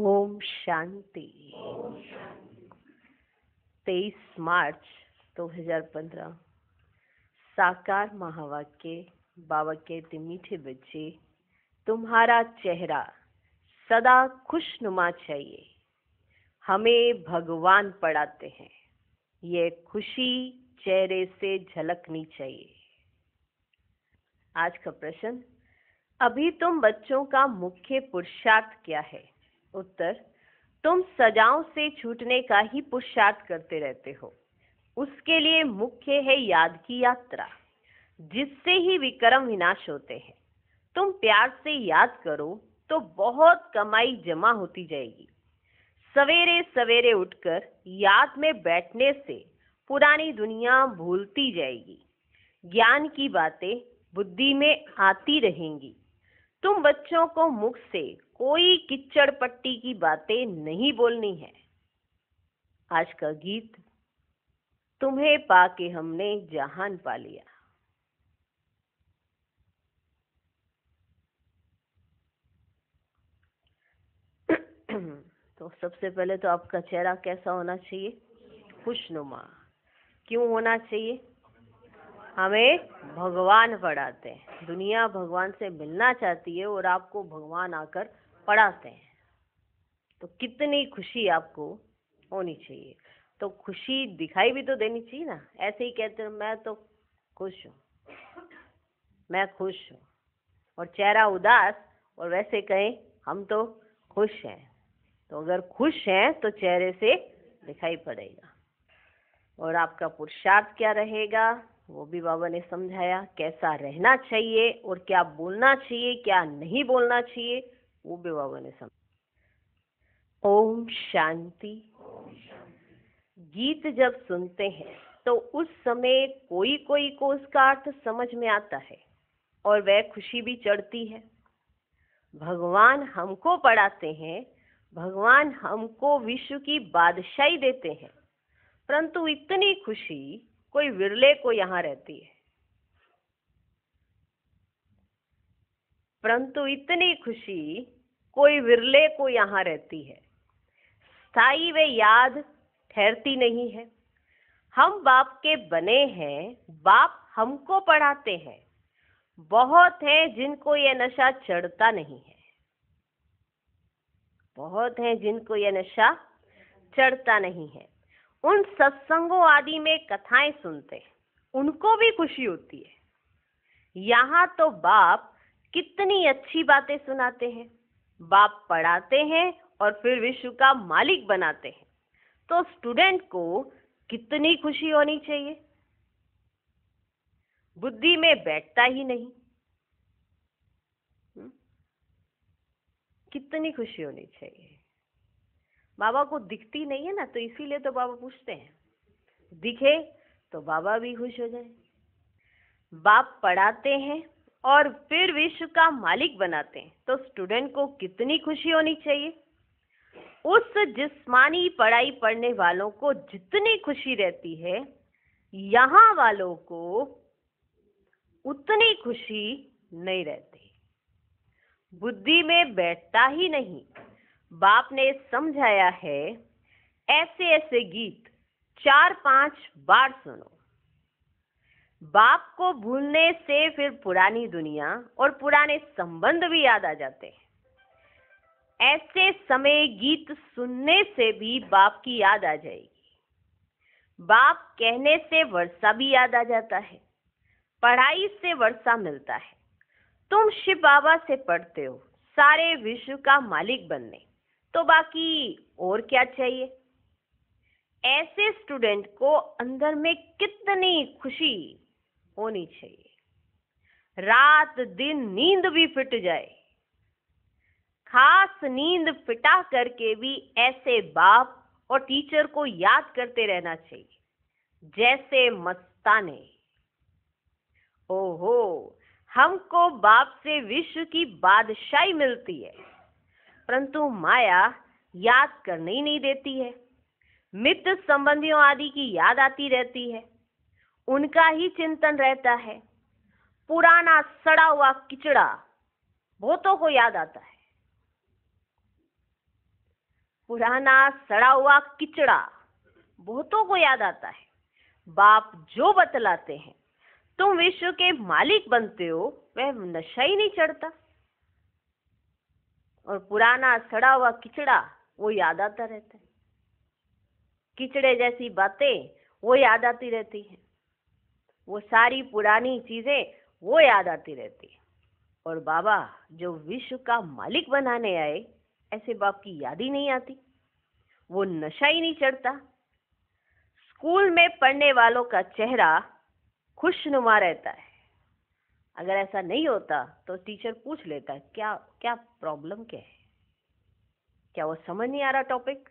ओम शांति। 23 मार्च 2015। साकार महावाक्य। बाबा कहते, मीठे बच्चे, तुम्हारा चेहरा सदा खुशनुमा चाहिए। हमें भगवान पढ़ाते हैं, ये खुशी चेहरे से झलकनी चाहिए। आज का प्रश्न, अभी तुम बच्चों का मुख्य पुरुषार्थ क्या है? उत्तर, तुम सजाओं से छूटने का ही पुरुषार्थ करते रहते हो। उसके लिए मुख्य है याद की यात्रा, जिससे ही विक्रम विनाश होते हैं। तुम प्यार से याद करो तो बहुत कमाई जमा होती जाएगी। सवेरे सवेरे उठकर याद में बैठने से पुरानी दुनिया भूलती जाएगी। ज्ञान की बातें बुद्धि में आती रहेंगी। तुम बच्चों को मुख से कोई किच्चड़ पट्टी की बातें नहीं बोलनी है। आज का गीत, तुम्हें पाके हमने जहान पा लिया। तो सबसे पहले तो आपका चेहरा कैसा होना चाहिए? खुशनुमा। क्यों होना चाहिए? हमें भगवान पढ़ाते हैं। दुनिया भगवान से मिलना चाहती है और आपको भगवान आकर पढ़ाते हैं, तो कितनी खुशी आपको होनी चाहिए। तो खुशी दिखाई भी तो देनी चाहिए ना। ऐसे ही कहते हैं मैं तो खुश हूँ, मैं खुश हूँ, और चेहरा उदास, और वैसे कहें हम तो खुश हैं। तो अगर खुश हैं तो चेहरे से दिखाई पड़ेगा। और आपका पुरुषार्थ क्या रहेगा वो भी बाबा ने समझाया। कैसा रहना चाहिए और क्या बोलना चाहिए, क्या नहीं बोलना चाहिए, वो भी बाबा ने समझाया। ओम शांति। गीत जब सुनते हैं तो उस समय कोई कोई को उसका अर्थ समझ में आता है और वह खुशी भी चढ़ती है। भगवान हमको पढ़ाते हैं, भगवान हमको विश्व की बादशाही देते हैं, परंतु इतनी खुशी कोई विरले को यहाँ रहती है। परंतु इतनी खुशी कोई विरले को यहाँ रहती है। स्थायी व याद ठहरती नहीं है। हम बाप के बने हैं, बाप हमको पढ़ाते हैं। बहुत हैं जिनको यह नशा चढ़ता नहीं है। बहुत हैं जिनको यह नशा चढ़ता नहीं है। उन सत्संगों आदि में कथाएं सुनते हैं, उनको भी खुशी होती है। यहाँ तो बाप कितनी अच्छी बातें सुनाते हैं। बाप पढ़ाते हैं और फिर विश्व का मालिक बनाते हैं। तो स्टूडेंट को कितनी खुशी होनी चाहिए। बुद्धि में बैठता ही नहीं। कितनी खुशी होनी चाहिए। बाबा को दिखती नहीं है ना, तो इसीलिए तो बाबा पूछते हैं, दिखे तो बाबा भी खुश हो जाए। बाप पढ़ाते हैं और फिर विश्व का मालिक बनाते हैं, तो स्टूडेंट को कितनी खुशी होनी चाहिए। उस जिस्मानी पढ़ाई पढ़ने वालों को जितनी खुशी रहती है, यहाँ वालों को उतनी खुशी नहीं रहती। बुद्धि में बैठता ही नहीं। बाप ने समझाया है, ऐसे ऐसे गीत 4-5 बार सुनो। बाप को भूलने से फिर पुरानी दुनिया और पुराने संबंध भी याद आ जाते हैं। ऐसे समय गीत सुनने से भी बाप की याद आ जाएगी। बाप कहने से वर्षा भी याद आ जाता है। पढ़ाई से वर्षा मिलता है। तुम शिव बाबा से पढ़ते हो सारे विश्व का मालिक बनने, तो बाकी और क्या चाहिए। ऐसे स्टूडेंट को अंदर में कितनी खुशी होनी चाहिए। रात दिन नींद भी फिट जाए, खास नींद फिटा करके भी ऐसे बाप और टीचर को याद करते रहना चाहिए जैसे मस्ताने। ओहो, हमको बाप से विश्व की बादशाही मिलती है, परंतु माया याद करने ही नहीं देती है। मित्र संबंधियों आदि की याद आती रहती है, उनका ही चिंतन रहता है। पुराना सड़ा हुआ किचड़ा बहुतों को याद आता है। पुराना सड़ा हुआ किचड़ा बहुतों को याद आता है। बाप जो बतलाते हैं, तुम विश्व के मालिक बनते हो, वह नशा ही नहीं चढ़ता। और पुराना सड़ा हुआ किचड़ा वो याद आता रहता है। किचड़े जैसी बातें वो याद आती रहती हैं। वो सारी पुरानी चीजें वो याद आती रहती है। और बाबा जो विश्व का मालिक बनाने आए, ऐसे बाप की याद ही नहीं आती। वो नशा ही नहीं चढ़ता। स्कूल में पढ़ने वालों का चेहरा खुशनुमा रहता है। अगर ऐसा नहीं होता तो टीचर पूछ लेता है, क्या क्या प्रॉब्लम क्या है, क्या वो समझ नहीं आ रहा टॉपिक?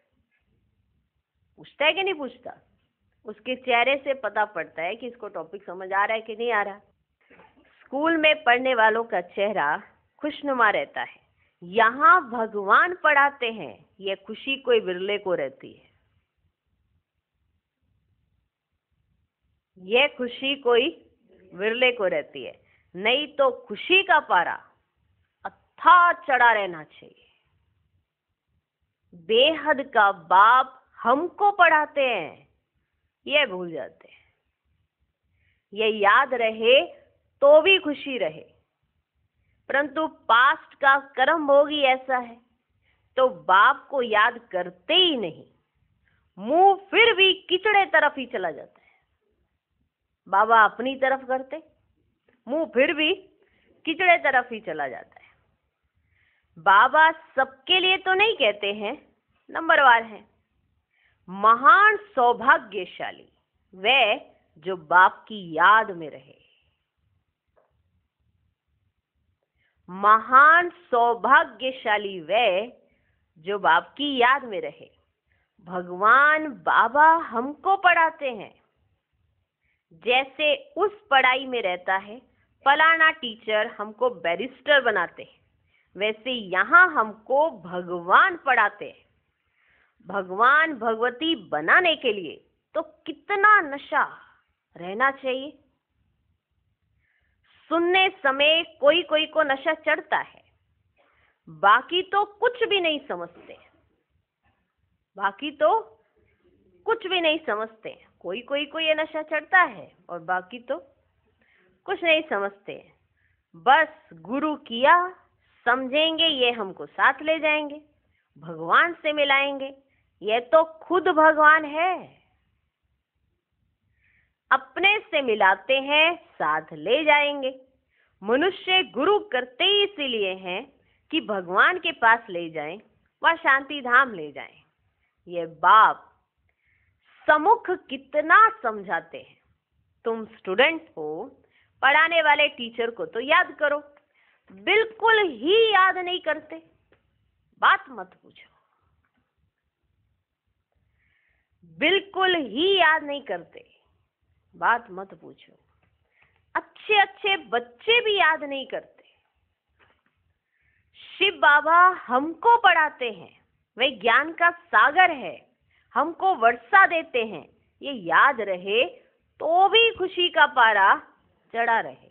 पूछता है कि नहीं पूछता? उसके चेहरे से पता पड़ता है कि इसको टॉपिक समझ आ रहा है कि नहीं आ रहा। स्कूल में पढ़ने वालों का चेहरा खुशनुमा रहता है। यहाँ भगवान पढ़ाते हैं, यह खुशी कोई विरले को रहती है। यह खुशी कोई विरले को रहती है। नहीं तो खुशी का पारा अथाह चढ़ा रहना चाहिए। बेहद का बाप हमको पढ़ाते हैं, यह भूल जाते हैं। यह याद रहे तो भी खुशी रहे, परंतु पास्ट का कर्म भोग ही ऐसा है, तो बाप को याद करते ही नहीं, मुंह फिर भी किचड़े तरफ ही चला जाता है। बाबा अपनी तरफ करते, मुंह फिर भी किचड़े तरफ ही चला जाता है। बाबा सबके लिए तो नहीं कहते हैं, नंबरवार है। महान सौभाग्यशाली वह जो बाप की याद में रहे। महान सौभाग्यशाली वह जो बाप की याद में रहे। भगवान बाबा हमको पढ़ाते हैं। जैसे उस पढ़ाई में रहता है, फलाना टीचर हमको बैरिस्टर बनाते हैं, वैसे यहाँ हमको भगवान पढ़ाते हैं। भगवान भगवती बनाने के लिए तो कितना नशा रहना चाहिए। सुनने समय कोई कोई को नशा चढ़ता है, बाकी तो कुछ भी नहीं समझते। बाकी तो कुछ भी नहीं समझते। कोई कोई को ये नशा चढ़ता है और बाकी तो कुछ नहीं समझते। बस गुरु किया, समझेंगे, ये हमको साथ ले जाएंगे, भगवान से मिलाएंगे। ये तो खुद भगवान है। अपने से मिलाते हैं, साथ ले जाएंगे। मनुष्य गुरु करते ही इसीलिए हैं कि भगवान के पास ले जाएं, वह शांति धाम ले जाएं। ये बाप सम्मुख कितना समझाते हैं। तुम स्टूडेंट हो, पढ़ाने वाले टीचर को तो याद करो, बिल्कुल ही याद नहीं करते, बात मत पूछो। बिल्कुल ही याद नहीं करते, बात मत पूछो। अच्छे अच्छे बच्चे भी याद नहीं करते। शिव बाबा हमको पढ़ाते हैं, वे ज्ञान का सागर है, हमको वर्षा देते हैं। ये याद रहे तो भी खुशी का पारा चढ़ा रहे।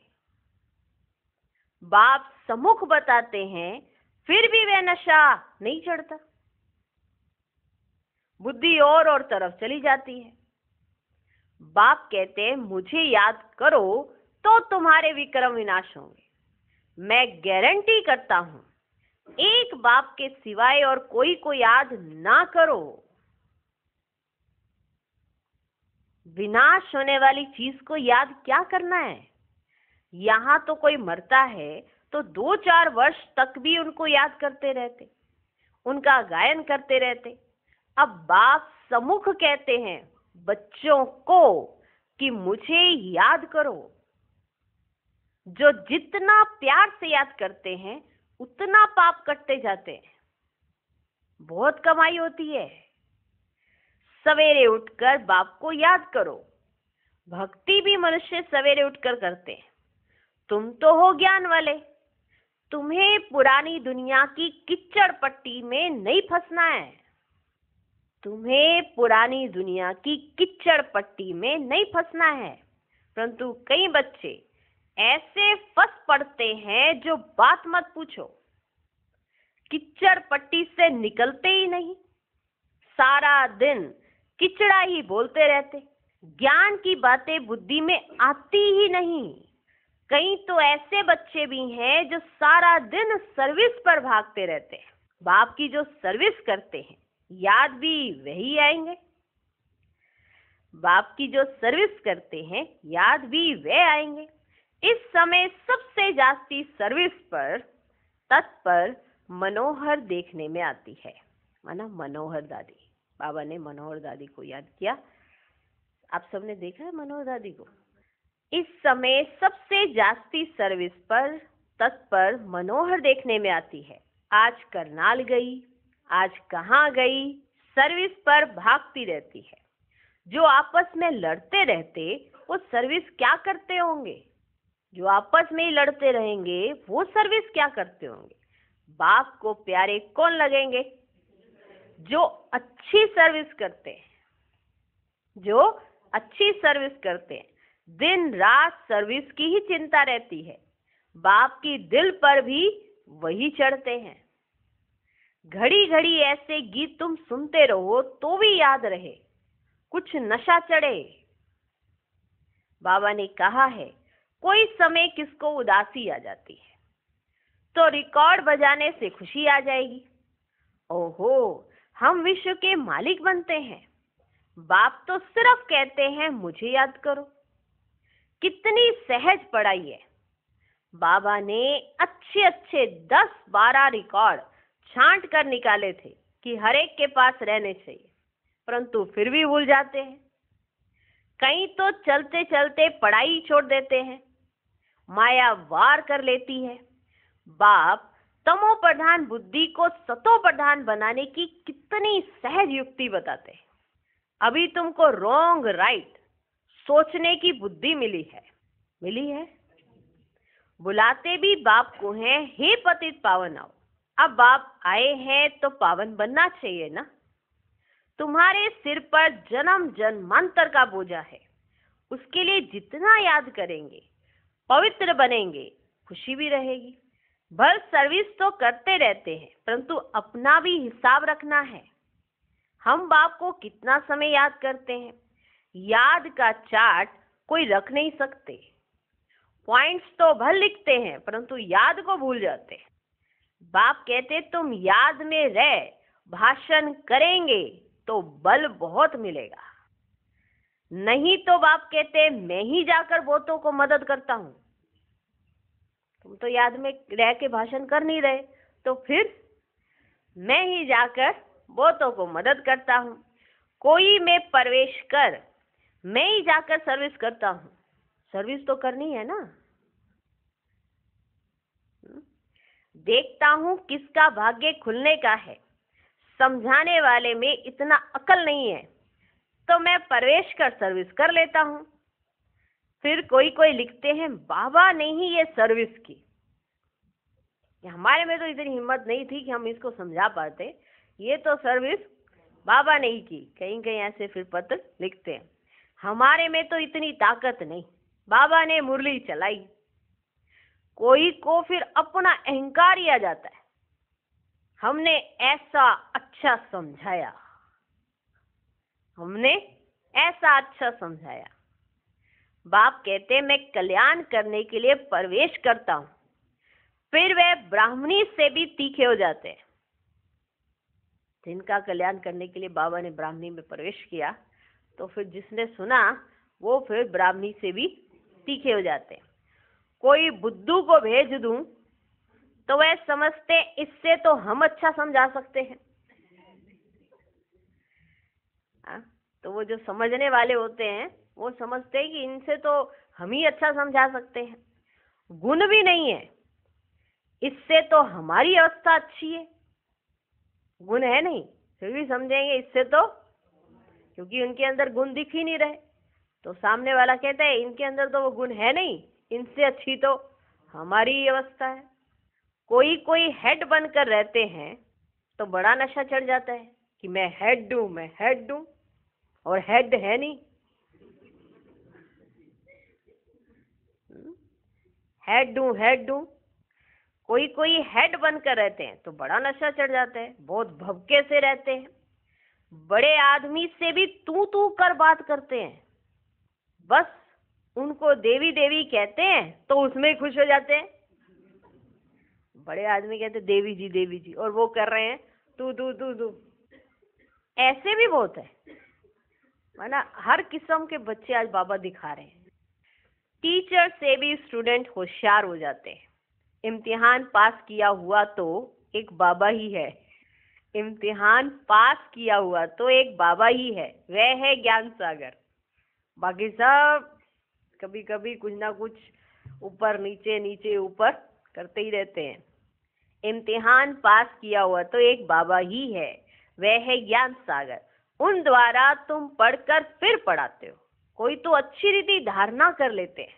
बाप सम्मुख बताते हैं, फिर भी वह नशा नहीं चढ़ता। बुद्धि और तरफ चली जाती है। बाप कहते हैं, मुझे याद करो तो तुम्हारे विक्रम विनाश होंगे। मैं गारंटी करता हूं, एक बाप के सिवाय और कोई को याद ना करो, विनाश होने वाली चीज को याद क्या करना है। यहां तो कोई मरता है तो 2-4 वर्ष तक भी उनको याद करते रहते, उनका गायन करते रहते। अब बाप सम्मुख कहते हैं बच्चों को कि मुझे याद करो। जो जितना प्यार से याद करते हैं, उतना पाप कटते जाते हैं। बहुत कमाई होती है। सवेरे उठकर बाप को याद करो। भक्ति भी मनुष्य सवेरे उठकर करते हैं। तुम तो हो ज्ञान वाले, तुम्हें पुरानी दुनिया की किच्चड़ पट्टी में नहीं फंसना है। तुम्हें पुरानी दुनिया की किच्चड़ पट्टी में नहीं फंसना है। परंतु कई बच्चे ऐसे फंस पड़ते हैं जो बात मत पूछो, किच्चड़ पट्टी से निकलते ही नहीं। सारा दिन किचड़ा ही बोलते रहते, ज्ञान की बातें बुद्धि में आती ही नहीं। कई तो ऐसे बच्चे भी हैं जो सारा दिन सर्विस पर भागते रहते हैं। बाप की जो सर्विस करते हैं याद भी वही आएंगे, बाप की जो सर्विस करते हैं याद भी वे आएंगे। इस समय सबसे जास्ती सर्विस पर तत्पर मनोहर देखने में आती है, माना मनोहर दादी। बाबा ने मनोहर दादी को याद किया। आप सबने देखा है मनोहर दादी को? इस समय सबसे जास्ती सर्विस पर तत्पर मनोहर देखने में आती है। आज करनाल गई, आज कहाँ गई, सर्विस पर भागती रहती है। जो आपस में लड़ते रहते वो सर्विस क्या करते होंगे? जो आपस में ही लड़ते रहेंगे वो सर्विस क्या करते होंगे? बाप को प्यारे कौन लगेंगे? जो अच्छी सर्विस करते हैं, जो अच्छी सर्विस करते हैं। दिन रात सर्विस की ही चिंता रहती है। बाप की दिल पर भी वही चढ़ते हैं। घड़ी घड़ी ऐसे गीत तुम सुनते रहो तो भी याद रहे, कुछ नशा चढ़े। बाबा ने कहा है कोई समय किसको उदासी आ जाती है तो रिकॉर्ड बजाने से खुशी आ जाएगी। ओहो, हम विश्व के मालिक बनते हैं। बाप तो सिर्फ कहते हैं मुझे याद करो। कितनी सहज पढ़ाई है। बाबा ने अच्छे अच्छे 10-12 रिकॉर्ड छांट कर निकाले थे कि हर एक के पास रहने चाहिए, परंतु फिर भी भूल जाते हैं। कई तो चलते चलते पढ़ाई छोड़ देते हैं, माया वार कर लेती है। बाप तमो प्रधान बुद्धि को सतो प्रधान बनाने की कितनी सहज युक्ति बताते हैं। अभी तुमको रॉन्ग राइट सोचने की बुद्धि मिली है। बुलाते भी बाप को हैं, हे पतित पावन आओ। अब बाप आए हैं तो पावन बनना चाहिए ना। तुम्हारे सिर पर जन्म जन्मांतर का बोझा है, उसके लिए जितना याद करेंगे पवित्र बनेंगे, खुशी भी रहेगी। भर सर्विस तो करते रहते हैं, परंतु अपना भी हिसाब रखना है। हम बाप को कितना समय याद करते हैं? याद का चार्ट कोई रख नहीं सकते। पॉइंट्स तो भर लिखते हैं, परंतु याद को भूल जाते हैं। बाप कहते तुम याद में रह भाषण करेंगे तो बल बहुत मिलेगा। नहीं तो बाप कहते मैं ही जाकर बहुतों को मदद करता हूं। तुम तो याद में रह के भाषण कर नहीं रहे, तो फिर मैं ही जाकर बहुतों को मदद करता हूं। कोई में प्रवेश कर, मैं ही जाकर सर्विस करता हूं। सर्विस तो करनी है ना। देखता हूं किसका भाग्य खुलने का है। समझाने वाले में इतना अकल नहीं है तो मैं प्रवेश कर सर्विस कर लेता हूं। फिर कोई लिखते हैं बाबा ने ही ये सर्विस की। हमारे में तो इतनी हिम्मत नहीं थी कि हम इसको समझा पाते, ये तो सर्विस बाबा ने ही की। कहीं कहीं ऐसे फिर पत्र लिखते हैं हमारे में तो इतनी ताकत नहीं, बाबा ने मुरली चलाई। कोई को फिर अपना अहंकार ही आ जाता है, हमने ऐसा अच्छा समझाया, हमने ऐसा अच्छा समझाया। बाप कहते मैं कल्याण करने के लिए प्रवेश करता हूं, फिर वे ब्राह्मणी से भी तीखे हो जाते हैं। जिनका कल्याण करने के लिए बाबा ने ब्राह्मणी में प्रवेश किया तो फिर जिसने सुना वो फिर ब्राह्मणी से भी तीखे हो जाते हैं। कोई बुद्धू को भेज दूं तो वह समझते इससे तो हम अच्छा समझा सकते हैं। तो वो जो समझने वाले होते हैं वो समझते हैं कि इनसे तो हम ही अच्छा समझा सकते हैं। गुण भी नहीं है, इससे तो हमारी अवस्था अच्छी है। गुण है नहीं फिर भी समझेंगे इससे तो, क्योंकि उनके अंदर गुण दिख ही नहीं रहे। तो सामने वाला कहता है इनके अंदर तो वो गुण है नहीं, इनसे अच्छी तो हमारी ही अवस्था है। कोई हेड बनकर रहते हैं तो बड़ा नशा चढ़ जाता है कि मैं हेड दूं, और हेड है नहीं। हेड दूं। कोई हेड बनकर रहते हैं तो बड़ा नशा चढ़ जाता है, बहुत भवके से रहते हैं। बड़े आदमी से भी तू कर बात करते हैं, बस उनको देवी देवी कहते हैं तो उसमें खुश हो जाते हैं। बड़े आदमी कहते देवी जी, और वो कर रहे हैं तू। ऐसे भी बहुत है, माना हर किस्म के बच्चे आज बाबा दिखा रहे हैं। टीचर से भी स्टूडेंट होशियार हो जाते हैं। इम्तिहान पास किया हुआ तो एक बाबा ही है, इम्तिहान पास किया हुआ तो एक बाबा ही है, वह है ज्ञान सागर। बाकी सब कभी कभी कुछ ना कुछ ऊपर नीचे नीचे ऊपर करते ही रहते हैं। इम्तिहान पास किया हुआ तो एक बाबा ही है, वह है ज्ञान सागर। उन द्वारा तुम पढ़कर फिर पढ़ाते हो। कोई तो अच्छी रीति धारणा कर लेते हैं,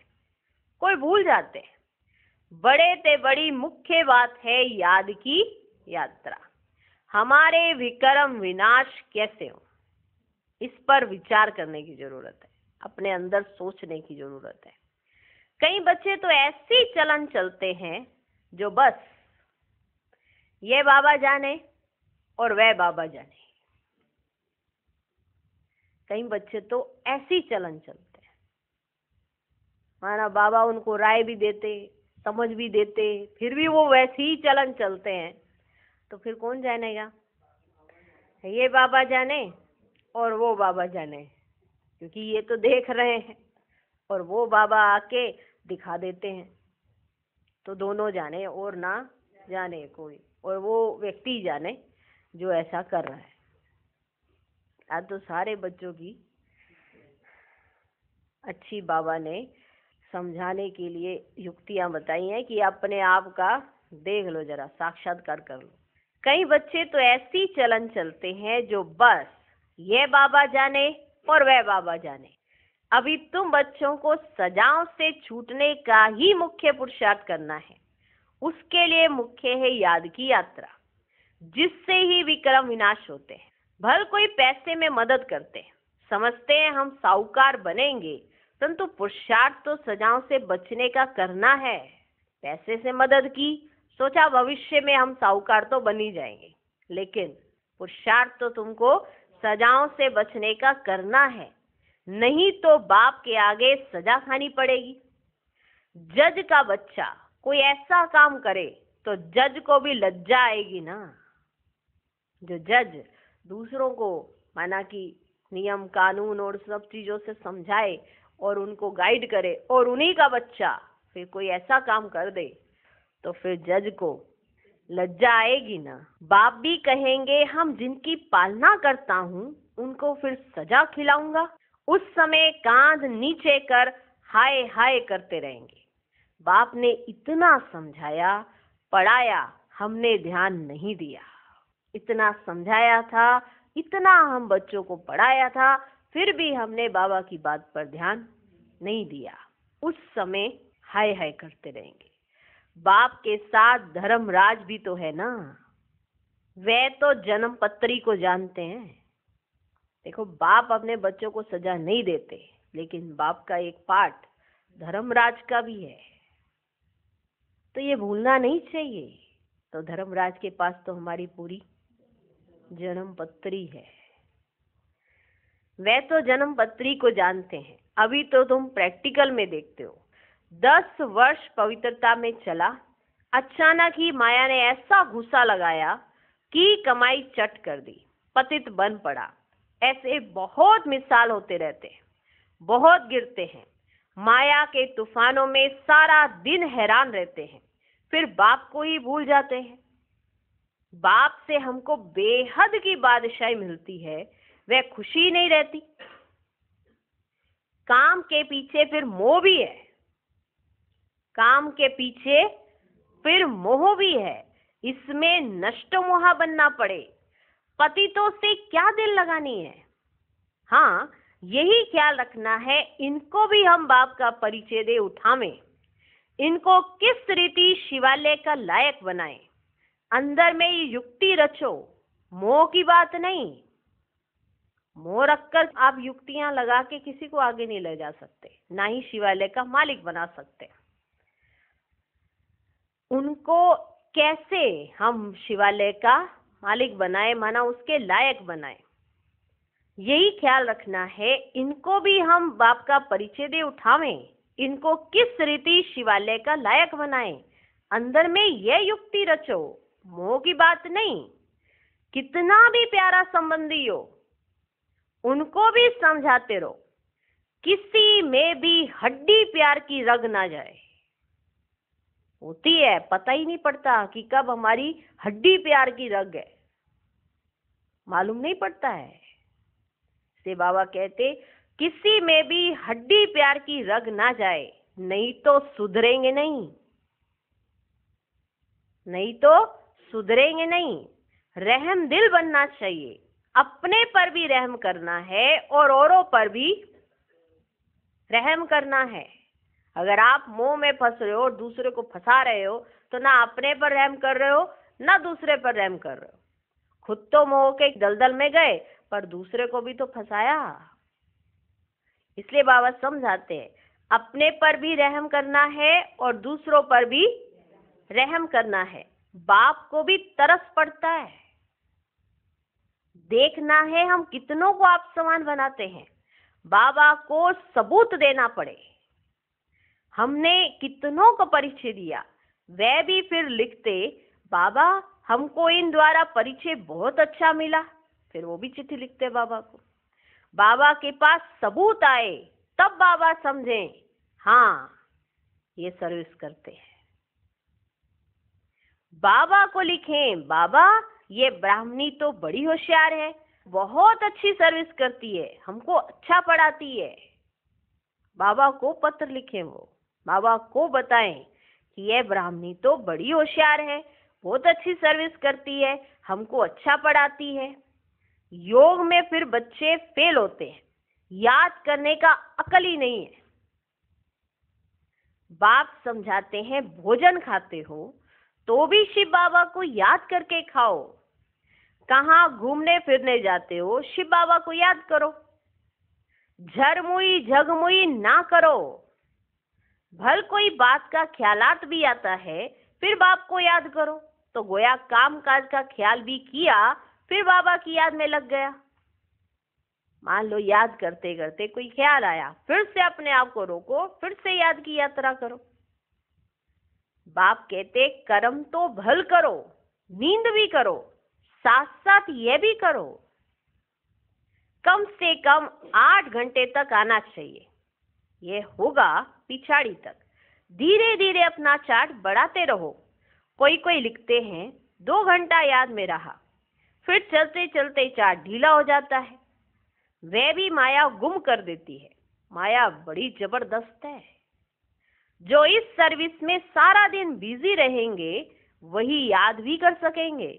कोई भूल जाते हैं। बड़े ते बड़ी मुख्य बात है याद की यात्रा। हमारे विक्रम विनाश कैसे हो, इस पर विचार करने की जरूरत है, अपने अंदर सोचने की जरूरत है। कई बच्चे तो ऐसे चलन चलते हैं जो बस ये बाबा जाने और वह बाबा जाने। कई बच्चे तो ऐसी चलन चलते हैं, माना बाबा उनको राय भी देते, समझ भी देते, फिर भी वो वैसे ही चलन चलते हैं। तो फिर कौन जानेगा, ये बाबा जाने और वो बाबा जाने, क्योंकि ये तो देख रहे हैं और वो बाबा आके दिखा देते हैं। तो दोनों जाने और ना जाने कोई, और वो व्यक्ति जाने जो ऐसा कर रहा है। आज तो सारे बच्चों की अच्छी बाबा ने समझाने के लिए युक्तियां बताई हैं कि अपने आप का देख लो, जरा साक्षात्कार कर लो। कई बच्चे तो ऐसी चलन चलते हैं जो बस ये बाबा जाने और वह बाबा जाने। अभी तुम बच्चों को सजाओं से छूटने का ही मुख्य पुरुषार्थ करना है। उसके लिए मुख्य है याद की यात्रा, जिससे ही विक्रम विनाश होते हैं। भल कोई पैसे में मदद करते हैं, समझते हैं हम साहूकार बनेंगे, परंतु पुरुषार्थ तो सजाओं से बचने का करना है। पैसे से मदद की, सोचा भविष्य में हम साहूकार तो बन ही जाएंगे, लेकिन पुरुषार्थ तो तुमको सजाओं से बचने का करना है, नहीं तो बाप के आगे सजा खानी पड़ेगी। जज का बच्चा कोई ऐसा काम करे तो जज को भी लज्जा आएगी ना। जो जज दूसरों को माना कि नियम कानून और सब चीजों से समझाए और उनको गाइड करे, और उन्हीं का बच्चा फिर कोई ऐसा काम कर दे तो फिर जज को लज्जा आएगी ना। बाप भी कहेंगे हम जिनकी पालना करता हूँ उनको फिर सजा खिलाऊंगा। उस समय कांध नीचे कर हाय हाय करते रहेंगे। बाप ने इतना समझाया पढ़ाया, हमने ध्यान नहीं दिया। इतना समझाया था, इतना हम बच्चों को पढ़ाया था, फिर भी हमने बाबा की बात पर ध्यान नहीं दिया। उस समय हाय हाय करते रहेंगे। बाप के साथ धर्मराज भी तो है ना, वे तो जन्म पत्री को जानते हैं। देखो, बाप अपने बच्चों को सजा नहीं देते, लेकिन बाप का एक पार्ट धर्मराज का भी है, तो ये भूलना नहीं चाहिए। तो धर्मराज के पास तो हमारी पूरी जन्म पत्री है, वे तो जन्म पत्री को जानते हैं। अभी तो तुम प्रैक्टिकल में देखते हो। 10 वर्ष पवित्रता में चला, अचानक ही माया ने ऐसा घुसा लगाया कि कमाई चट कर दी, पतित बन पड़ा। ऐसे बहुत मिसाल होते रहते हैं, बहुत गिरते हैं, माया के तूफानों में सारा दिन हैरान रहते हैं, फिर बाप को ही भूल जाते हैं। बाप से हमको बेहद की बादशाही मिलती है, वह खुशी नहीं रहती। काम के पीछे फिर मोह भी है, काम के पीछे फिर मोह भी है, इसमें नष्ट मोह बनना पड़े। पतितों से क्या दिल लगानी है। हाँ, यही ख्याल रखना है, इनको भी हम बाप का परिचय दे उठावें, इनको किस रीति शिवालय का लायक बनाएं। अंदर में ये युक्ति रचो, मोह की बात नहीं। मोह रखकर आप युक्तियां लगा के किसी को आगे नहीं ले जा सकते, ना ही शिवालय का मालिक बना सकते। उनको कैसे हम शिवालय का मालिक बनाए, माना उसके लायक बनाए। यही ख्याल रखना है, इनको भी हम बाप का परिचय दे उठावें, इनको किस रीति शिवालय का लायक बनाएं, अंदर में यह युक्ति रचो, मोह की बात नहीं। कितना भी प्यारा संबंधी हो, उनको भी समझाते रहो, किसी में भी हड्डी प्यार की रग ना जाए। होती है, पता ही नहीं पड़ता कि कब हमारी हड्डी प्यार की रग है, मालूम नहीं पड़ता है। से बाबा कहते किसी में भी हड्डी प्यार की रग ना जाए, नहीं तो सुधरेंगे नहीं, नहीं तो सुधरेंगे नहीं। रहम दिल बनना चाहिए, अपने पर भी रहम करना है और औरों पर भी रहम करना है। अगर आप मोह में फंस रहे हो और दूसरे को फंसा रहे हो, तो ना अपने पर रहम कर रहे हो ना दूसरे पर रहम कर रहे हो। खुद तो मोह के दलदल में गए, पर दूसरे को भी तो फंसाया। इसलिए बाबा समझाते हैं, अपने पर भी रहम करना है और दूसरों पर भी रहम करना है। बाप को भी तरस पड़ता है, देखना है हम कितनों को आप समान बनाते हैं। बाबा को सबूत देना पड़े, हमने कितनों को परिचय दिया, वह भी फिर लिखते, बाबा हमको इन द्वारा परिचय बहुत अच्छा मिला, फिर वो भी चिट्ठी लिखते बाबा को। बाबा के पास सबूत आए, तब बाबा समझें, हाँ ये सर्विस करते हैं। बाबा को लिखें, बाबा ये ब्राह्मणी तो बड़ी होशियार है, बहुत अच्छी सर्विस करती है, हमको अच्छा पढ़ाती है। बाबा को पत्र लिखें, वो बाबा को बताएं कि यह ब्राह्मणी तो बड़ी होशियार है, बहुत अच्छी सर्विस करती है, हमको अच्छा पढ़ाती है। योग में फिर बच्चे फेल होते हैं, याद करने का अकल ही नहीं है। बाप समझाते हैं, भोजन खाते हो तो भी शिव बाबा को याद करके खाओ। कहाँ घूमने फिरने जाते हो, शिव बाबा को याद करो। झरमुई झगमुई ना करो। भल कोई बात का ख्यालात भी आता है, फिर बाप को याद करो। तो गोया काम काज का ख्याल भी किया, फिर बाबा की याद में लग गया। मान लो याद करते करते कोई ख्याल आया, फिर से अपने आप को रोको, फिर से याद की यात्रा करो। बाप कहते कर्म तो भल करो, नींद भी करो, साथ साथ ये भी करो। कम से कम 8 घंटे तक आना चाहिए, ये होगा पिछाड़ी तक। धीरे धीरे अपना चार्ट बढ़ाते रहो। कोई कोई लिखते हैं 2 घंटा याद में रहा, फिर चलते चलते चार्ट ढीला हो जाता है। वह भी माया गुम कर देती है। माया बड़ी जबरदस्त है। जो इस सर्विस में सारा दिन बिजी रहेंगे, वही याद भी कर सकेंगे।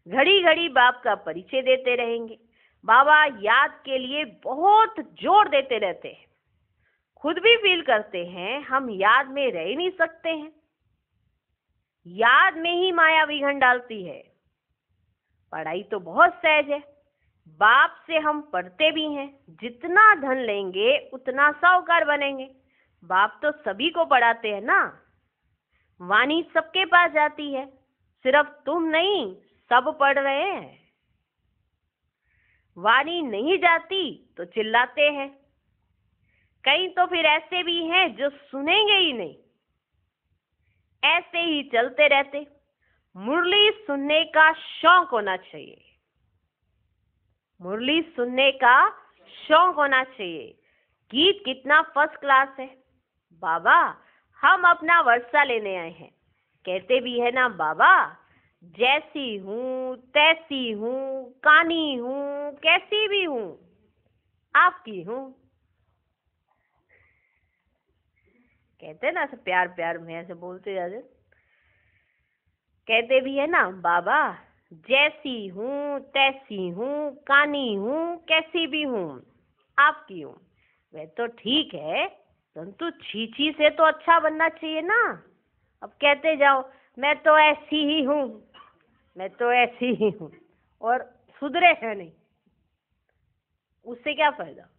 घड़ी घड़ी बाप का परिचय देते रहेंगे। बाबा याद के लिए बहुत जोर देते रहते हैं। खुद भी फील करते हैं हम याद में रह ही नहीं सकते हैं। याद में ही माया विघन डालती है। पढ़ाई तो बहुत सहज है, बाप से हम पढ़ते भी हैं। जितना धन लेंगे उतना साहूकार बनेंगे। बाप तो सभी को पढ़ाते हैं ना। वाणी सबके पास जाती है, सिर्फ तुम नहीं, सब पढ़ रहे हैं। वाणी नहीं जाती तो चिल्लाते हैं। कई तो फिर ऐसे भी हैं जो सुनेंगे ही नहीं, ऐसे ही चलते रहते। मुरली सुनने का शौक होना चाहिए। मुरली सुनने का शौक होना चाहिए। गीत कितना फर्स्ट क्लास है। बाबा हम अपना वर्षा लेने आए हैं, कहते भी है ना, बाबा जैसी हूँ तैसी हूँ, कानी हूँ कैसी भी हूँ, आपकी हूँ। कहते ना ऐसे प्यार प्यार में ऐसे बोलते जाते। कहते भी है ना, बाबा जैसी हूँ तैसी हूँ, कानी हूँ कैसी भी हूँ, आपकी हूँ। वह तो ठीक है, परंतु छीछी से तो अच्छा बनना चाहिए ना। अब कहते जाओ मैं तो ऐसी ही हूँ, मैं तो ऐसी ही हूँ, और सुधरे हैं नहीं, उससे क्या फायदा।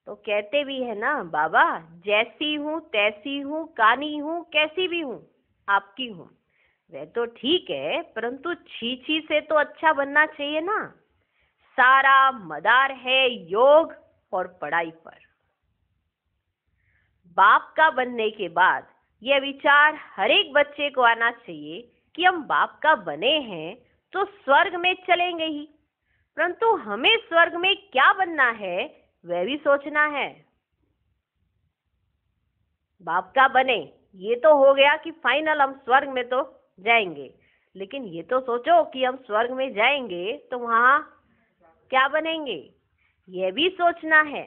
तो कहते भी है ना, बाबा जैसी हूँ तैसी हूँ, कानी हूँ कैसी भी हूँ, आपकी हूँ। वह तो ठीक है, परंतु छी छी से तो अच्छा बनना चाहिए ना। सारा मदार है योग और पढ़ाई पर। बाप का बनने के बाद यह विचार हर एक बच्चे को आना चाहिए कि हम बाप का बने हैं तो स्वर्ग में चलेंगे ही, परंतु हमें स्वर्ग में क्या बनना है वह भी सोचना है। बाप का बने ये तो हो गया कि फाइनल हम स्वर्ग में तो जाएंगे, लेकिन ये तो सोचो कि हम स्वर्ग में जाएंगे तो वहां क्या बनेंगे, यह भी सोचना है।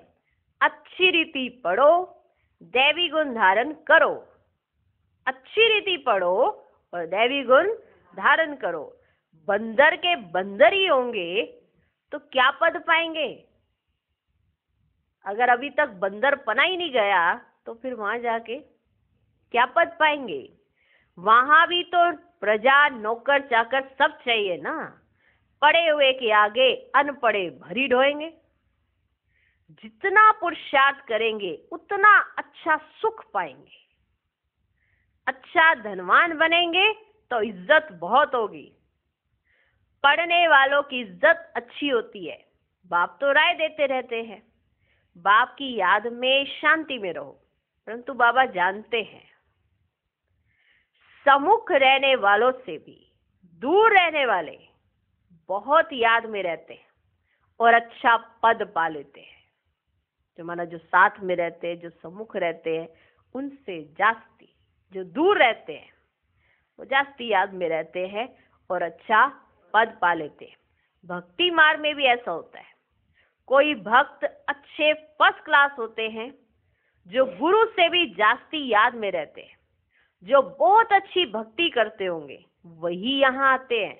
अच्छी रीति पढ़ो, दैवी गुण धारण करो। अच्छी रीति पढ़ो और दैवी गुण धारण करो। बंदर के बंदर ही होंगे तो क्या पद पाएंगे? अगर अभी तक बंदर पना ही नहीं गया तो फिर वहां जाके क्या पद पाएंगे? वहां भी तो प्रजा, नौकर चाकर सब चाहिए ना। पढ़े हुए के आगे अनपढ़े भरी ढोएंगे। जितना पुरुषार्थ करेंगे उतना अच्छा सुख पाएंगे। अच्छा धनवान बनेंगे तो इज्जत बहुत होगी। पढ़ने वालों की इज्जत अच्छी होती है। बाप तो राय देते रहते हैं, बाप की याद में शांति में रहो, परंतु बाबा जानते हैं सम्मुख रहने वालों से भी दूर रहने वाले बहुत याद में रहते हैं और अच्छा पद पा लेते हैं। जो माना जो साथ में रहते हैं, जो सम्मुख रहते हैं, उनसे जास्ती जो दूर रहते हैं वो जास्ती याद में रहते हैं और अच्छा पद पा लेते हैं। भक्ति मार्ग में भी ऐसा होता है। कोई भक्त अच्छे फर्स्ट क्लास होते हैं जो गुरु से भी जास्ती याद में रहते हैं। जो बहुत अच्छी भक्ति करते होंगे वही यहाँ आते हैं।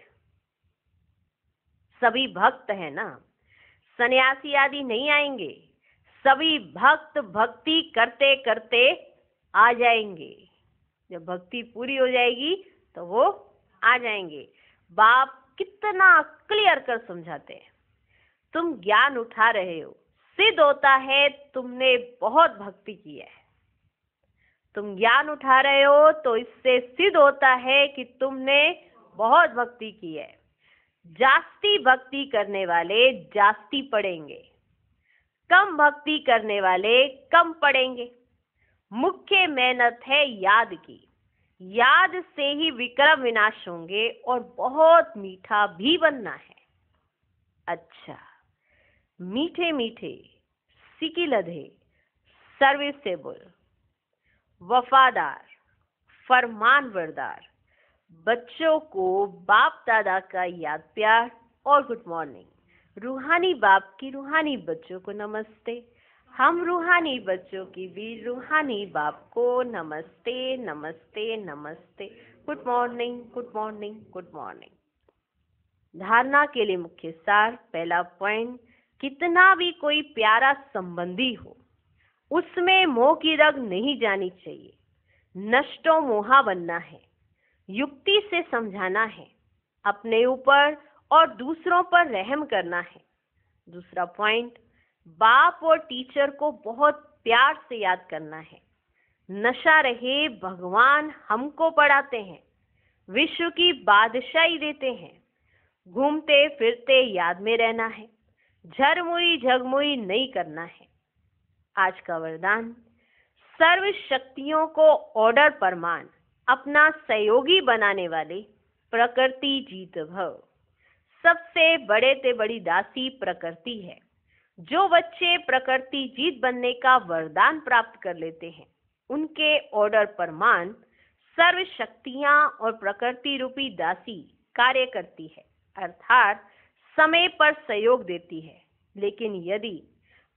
सभी भक्त है ना, सन्यासी आदि नहीं आएंगे। सभी भक्त भक्ति करते करते आ जाएंगे। जब भक्ति पूरी हो जाएगी तो वो आ जाएंगे। बाप कितना क्लियर कर समझाते हैं। तुम ज्ञान उठा रहे हो, सिद्ध होता है तुमने बहुत भक्ति की है। तुम ज्ञान उठा रहे हो तो इससे सिद्ध होता है कि तुमने बहुत भक्ति की है। जास्ती भक्ति करने वाले जास्ती पढ़ेंगे, कम भक्ति करने वाले कम पढ़ेंगे। मुख्य मेहनत है याद की। याद से ही विक्रम विनाश होंगे और बहुत मीठा भी बनना है। अच्छा, मीठे मीठे, सिकिलधे, सर्विसेबल, वफादार, फरमानबरदार बच्चों को बाप दादा का याद प्यार और गुड मॉर्निंग। रूहानी बाप की रूहानी बच्चों को नमस्ते। हम रूहानी बच्चों की भी रूहानी बाप को नमस्ते नमस्ते नमस्ते। Good morning good morning good morning. धारणा के लिए मुख्य सार। पहला पॉइंट, कितना भी कोई प्यारा संबंधी हो उसमें मोह की रग नहीं जानी चाहिए। नष्टो मोहा बनना है, युक्ति से समझाना है, अपने ऊपर और दूसरों पर रहम करना है। दूसरा पॉइंट, बाप और टीचर को बहुत प्यार से याद करना है। नशा रहे भगवान हमको पढ़ाते हैं, विश्व की बादशाही देते हैं। घूमते फिरते याद में रहना है, झरमुई झगमुई नहीं करना है। आज का वरदान, सर्व शक्तियों को ऑर्डर परमान अपना सहयोगी बनाने वाले प्रकृति जीत भव। सबसे बड़े ते बड़ी दासी प्रकृति है। जो बच्चे प्रकृति जीत बनने का वरदान प्राप्त कर लेते हैं उनके ऑर्डर परमान सर्व शक्तियां और प्रकृति रूपी दासी कार्य करती है, अर्थात समय पर सहयोग देती है। लेकिन यदि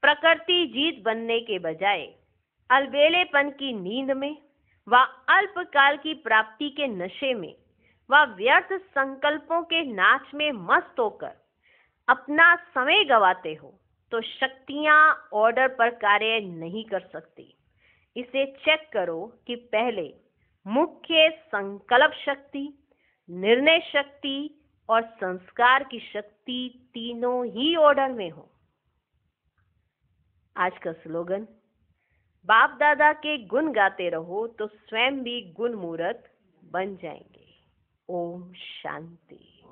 प्रकृति जीत बनने के बजाय अलबेलेपन की नींद में व अल्पकाल की प्राप्ति के नशे में व व्यर्थ संकल्पों के नाच में मस्त होकर अपना समय गवाते हो तो शक्तियां ऑर्डर पर कार्य नहीं कर सकती। इसे चेक करो कि पहले मुख्य संकल्प शक्ति, निर्णय शक्ति और संस्कार की शक्ति तीनों ही ऑर्डर में हो। आज का स्लोगन, बाप दादा के गुण गाते रहो तो स्वयं भी गुण मूर्त बन जाएंगे। ओम शांति।